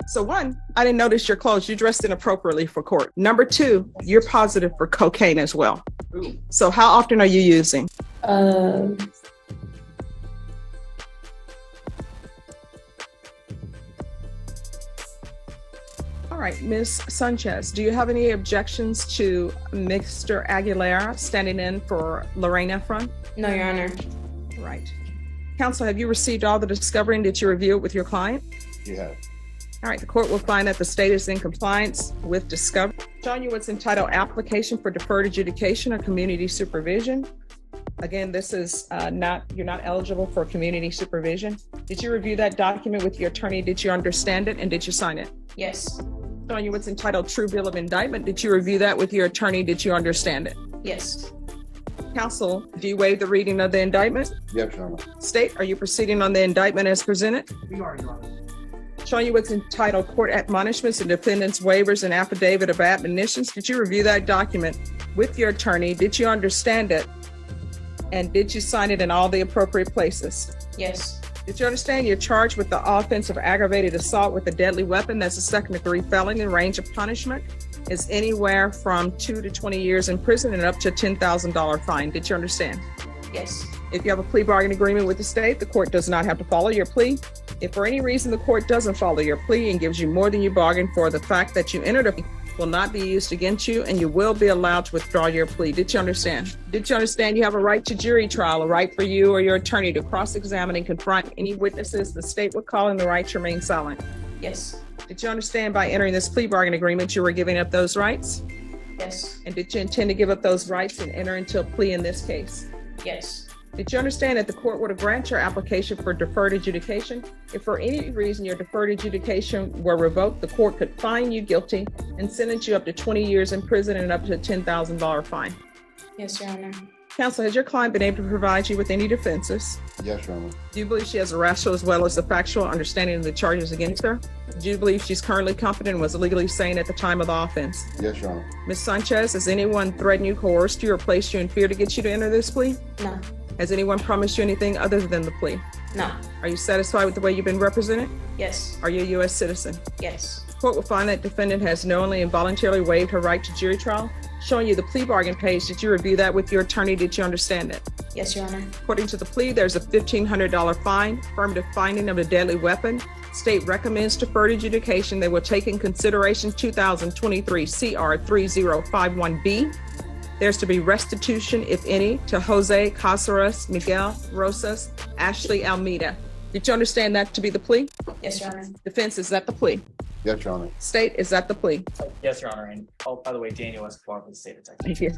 So one, I didn't notice your clothes. You dressed inappropriately for court. Number two, you're positive for cocaine as well. Ooh. So how often are you using? Uh, All right, Ms. Sanchez, do you have any objections to Mr. Aguilera standing in for Lorraine Efron? no, Your Honor. Right. Counsel, have you received all the discovery and did you review it with your client? You have. All right, the court will find that the state is in compliance with discovery. Showing you what's entitled application for deferred adjudication or community supervision. Again, this is you're not eligible for community supervision. Did you review that document with your attorney? Did you understand it and did you sign it? Yes. Showing you what's entitled true bill of indictment. Did you review that with your attorney? Did you understand it? Yes. Counsel, do you waive the reading of the indictment? Yes, Your Honor. State, are you proceeding on the indictment as presented? We are, Your Honor. Showing you what's entitled court admonishments and defendants waivers and affidavit of admonitions. Did you review that document with your attorney? Did you understand it? And did you sign it in all the appropriate places? Yes. Did you understand you're charged with the offense of aggravated assault with a deadly weapon? That's a second-degree felony. The range of punishment is anywhere from 2 to 20 years in prison and up to a $10,000 fine. Did you understand? Yes. If you have a plea bargain agreement with the state, the court does not have to follow your plea. If for any reason the court doesn't follow your plea and gives you more than you bargained for, the fact that you entered a plea will not be used against you and you will be allowed to withdraw your plea. Did you understand? Did you understand you have a right to jury trial, a right for you or your attorney to cross-examine and confront any witnesses the state would call and the right to remain silent? Yes. Did you understand by entering this plea bargain agreement you were giving up those rights? Yes. And did you intend to give up those rights and enter into a plea in this case? Yes. Did you understand that the court were to grant your application for deferred adjudication? If for any reason your deferred adjudication were revoked, the court could find you guilty and sentence you up to 20 years in prison and up to a $10,000 fine. Yes, Your Honor. Counsel, has your client been able to provide you with any defenses? Yes, Your Honor. Do you believe she has a rational as well as a factual understanding of the charges against her? Do you believe she's currently competent and was legally sane at the time of the offense? Yes, Your Honor. Ms. Sanchez, has anyone threatened you, coerced you, or placed you in fear to get you to enter this plea? No. Has anyone promised you anything other than the plea? No. Are you satisfied with the way you've been represented? Yes. Are you a U.S. citizen? Yes. Court will find that defendant has knowingly and voluntarily waived her right to jury trial. Showing you the plea bargain page, did you review that with your attorney? Did you understand it? Yes, Your Honor. According to the plea, there's a $1,500 fine, affirmative finding of a deadly weapon. State recommends deferred adjudication. They will take in consideration 2023 CR 3051B. There's to be restitution, if any, to Jose Casares, Miguel Rosas, Ashley Almeida. Did you understand that to be the plea? Yes, Your Honor. Defense, is that the plea? Yes, Your Honor. State, is that the plea? Yes, Your Honor. And by the way, Daniel Escobar with the state of Texas. Thank you.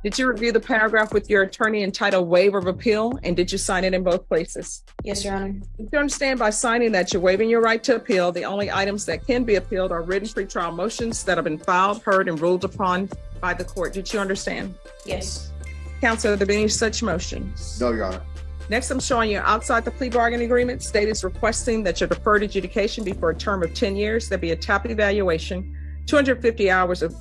Did you review the paragraph with your attorney entitled waiver of appeal? And did you sign it in both places? Yes, Your Honor. Did you understand by signing that you're waiving your right to appeal? The only items that can be appealed are written pretrial motions that have been filed, heard, and ruled upon by the court. Did you understand? Yes. Counsel, have there been any such motions? No, Your Honor. Next, I'm showing you outside the plea bargain agreement. State is requesting that your deferred adjudication be for a term of 10 years. There'll be a TAP evaluation, 250 hours of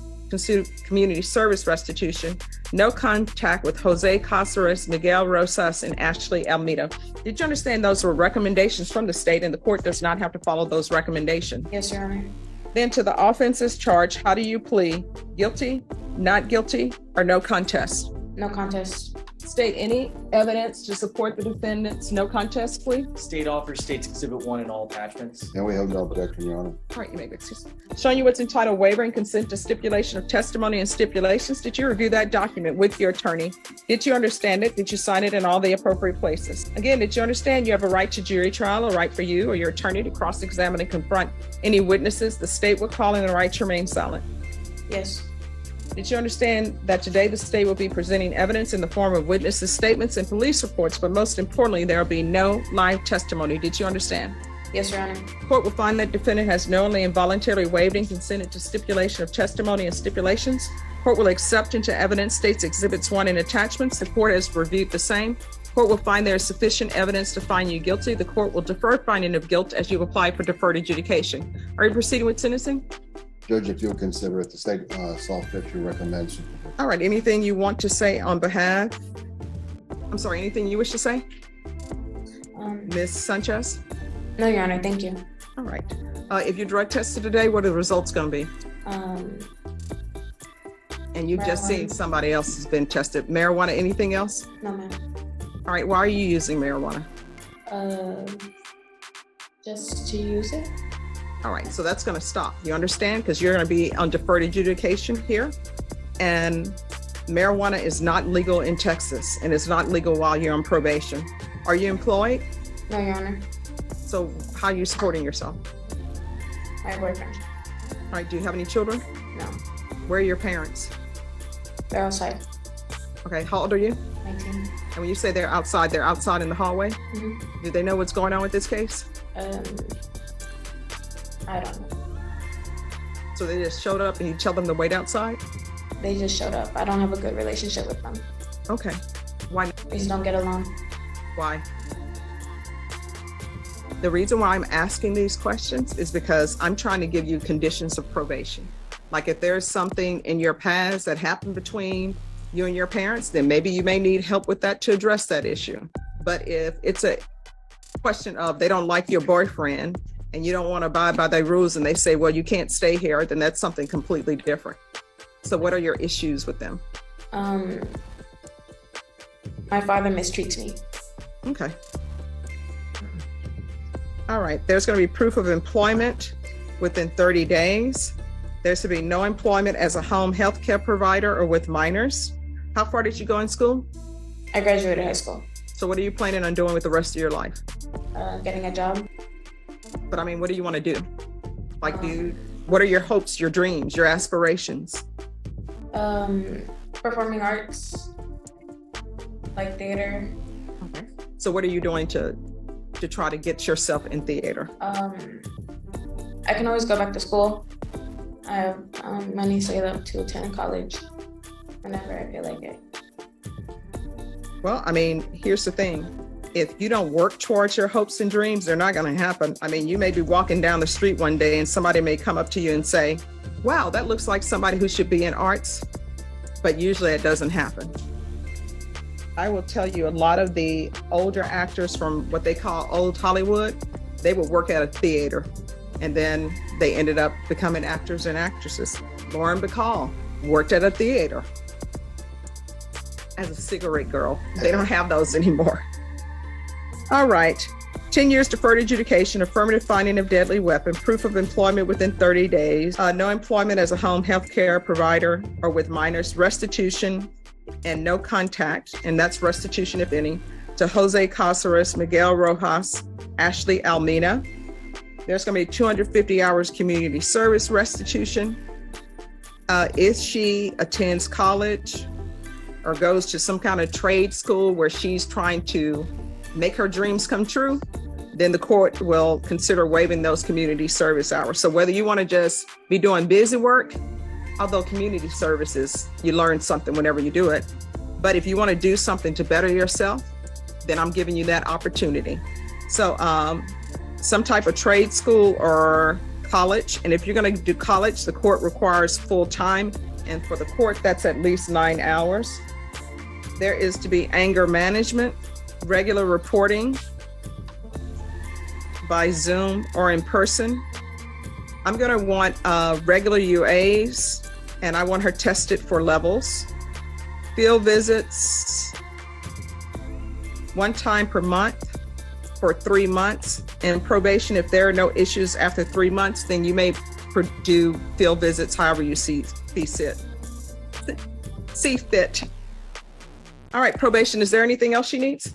community service restitution, no contact with Jose Casares, Miguel Rosas, and Ashley Almeida. Did you understand those were recommendations from the state and the court does not have to follow those recommendations? Yes, Your Honor. Then to the offenses charged, how do you plead? Guilty, not guilty, or no contest? No contest. State any evidence to support the defendant's no contest plea? State offers State's Exhibit 1 and all attachments. And we have no objection, Your Honor. All right, you may be excused. Showing you what's entitled waiver and consent to stipulation of testimony and stipulations. Did you review that document with your attorney? Did you understand it? Did you sign it in all the appropriate places? Again, did you understand you have a right to jury trial, a right for you or your attorney to cross-examine and confront any witnesses the state would call and the right to remain silent? Yes. Did you understand that today the state will be presenting evidence in the form of witnesses' statements and police reports, but most importantly, there will be no live testimony? Did you understand? Yes, Your Honor. Court will find that defendant has knowingly and voluntarily waived and consented to stipulation of testimony and stipulations. Court will accept into evidence State's Exhibits 1 and attachments. The court has reviewed the same. Court will find there is sufficient evidence to find you guilty. The court will defer finding of guilt as you apply for deferred adjudication. Are you proceeding with sentencing? Judge, if you'll consider it, the state saw fit to recommend. All right, anything you want to say on behalf? I'm sorry, anything you wish to say? Ms. Sanchez? No, Your Honor. Thank you. All right. If you drug tested today, what are the results going to be? And you've just seen Marijuana. somebody else has been tested. Marijuana, anything else? No, ma'am. All right, why are you using marijuana? Just to use it. All right, so that's going to stop. You understand? Because you're going to be on deferred adjudication here. And marijuana is not legal in Texas, and it's not legal while you're on probation. Are you employed? No, Your Honor. So how are you supporting yourself? My boyfriend. All right, do you have any children? No. Where are your parents? They're outside. Okay, how old are you? 19. And when you say they're outside in the hallway? Mm-hmm. Do they know what's going on with this case? I don't know. So they just showed up and you tell them to wait outside? They just showed up. I don't have a good relationship with them. Okay. Why? We just don't get along. Why? The reason why I'm asking these questions is because I'm trying to give you conditions of probation. Like if there's something in your past that happened between you and your parents, then maybe you may need help with that to address that issue. But if it's a question of they don't like your boyfriend and you don't want to abide by their rules and they say, well, you can't stay here, then that's something completely different. So what are your issues with them? My father mistreats me. Okay. All right, there's going to be proof of employment within 30 days. There's to be no employment as a home health care provider or with minors. How far did you go in school? I graduated high school. So what are you planning on doing with the rest of your life? Getting a job. But I mean, what do you want to do? Like, what are your hopes, your dreams, your aspirations? Performing arts, like theater. Okay. So what are you doing to try to get yourself in theater? I can always go back to school. I have money saved up to attend college whenever I feel like it. Well, I mean, here's the thing. If you don't work towards your hopes and dreams, they're not going to happen. I mean, you may be walking down the street one day and somebody may come up to you and say, wow, that looks like somebody who should be in arts. But usually it doesn't happen. I will tell you, a lot of the older actors from what they call old Hollywood, they would work at a theater and then they ended up becoming actors and actresses. Lauren Bacall worked at a theater as a cigarette girl. They don't have those anymore. All right. 10 years deferred adjudication, affirmative finding of deadly weapon, proof of employment within 30 days, no employment as a home health care provider or with minors, restitution and no contact, and that's restitution if any, to Jose Caceres, Miguel Rojas, Ashley Almina. There's going to be 250 hours community service restitution. If she attends college or goes to some kind of trade school where she's trying to make her dreams come true, then the court will consider waiving those community service hours. So whether you want to just be doing busy work, although community services, you learn something whenever you do it. But if you want to do something to better yourself, then I'm giving you that opportunity. So some type of trade school or college. And if you're going to do college, the court requires full time. And for the court, that's at least 9 hours. There is to be anger management, regular reporting by Zoom or in person. I'm going to want regular UAs, and I want her tested for levels. Field visits 1 time per month for 3 months. And probation, if there are no issues after 3 months, then you may do field visits however you see fit. All right, probation, is there anything else she needs?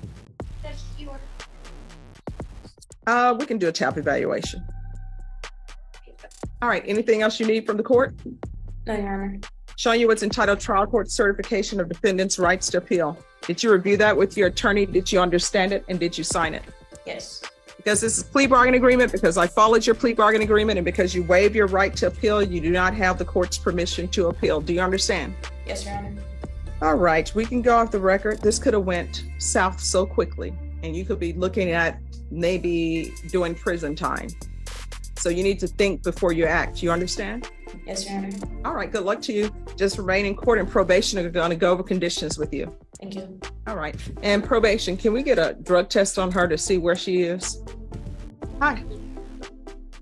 We can do a TAP evaluation. All right, anything else you need from the court? No, Your Honor. Showing you what's entitled Trial Court Certification of Defendant's Rights to Appeal. Did you review that with your attorney? Did you understand it? And did you sign it? Yes. Because this is a plea bargain agreement, because I followed your plea bargain agreement, and because you waive your right to appeal, you do not have the court's permission to appeal. Do you understand? Yes, Your Honor. All right, we can go off the record. This could have went south so quickly, and you could be looking at maybe doing prison time. So you need to think before you act. You understand? Yes, Your Honor. All right, good luck to you. Just remain in court, and probation are going to go over conditions with you. Thank you. All right, and probation, can we get a drug test on her to see where she is? Hi.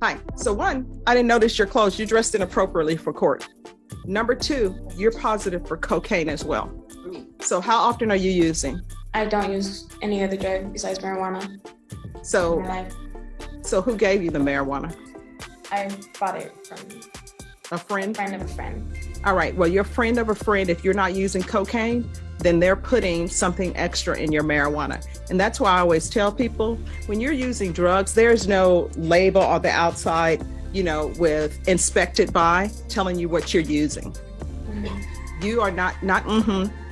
Hi. So one, I didn't notice your clothes. You dressed inappropriately for court. Number two, you're positive for cocaine as well. So how often are you using? I don't use any other drug besides marijuana in So, my life. so who gave you the marijuana? I bought it from A friend? a friend of a friend. All right. Well, your friend of a friend, if you're not using cocaine, then they're putting something extra in your marijuana. And that's why I always tell people when you're using drugs, there's no label on the outside, with inspected by telling you what you're using. You are not,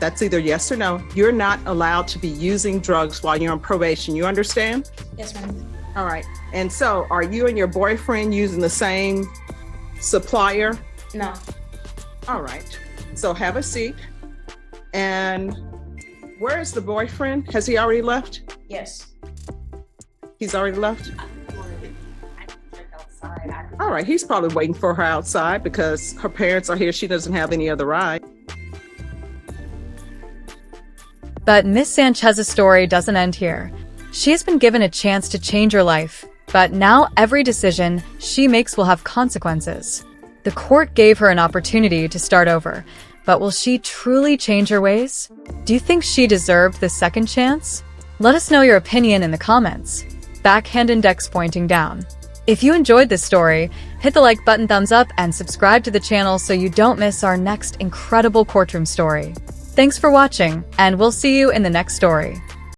that's either yes or no. You're not allowed to be using drugs while you're on probation. You understand? Yes, ma'am. All right. And so are you and your boyfriend using the same supplier? No. All right. So have a seat. And where is the boyfriend? Has he already left? Yes. He's already left? All right. He's probably waiting for her outside because her parents are here. She doesn't have any other ride. But Miss Sanchez's story doesn't end here. She has been given a chance to change her life, but now every decision she makes will have consequences. The court gave her an opportunity to start over, but will she truly change her ways? Do you think she deserved the second chance? Let us know your opinion in the comments. Backhand index pointing down. If you enjoyed this story, hit the like button, thumbs up, and subscribe to the channel so you don't miss our next incredible courtroom story. Thanks for watching, and we'll see you in the next story.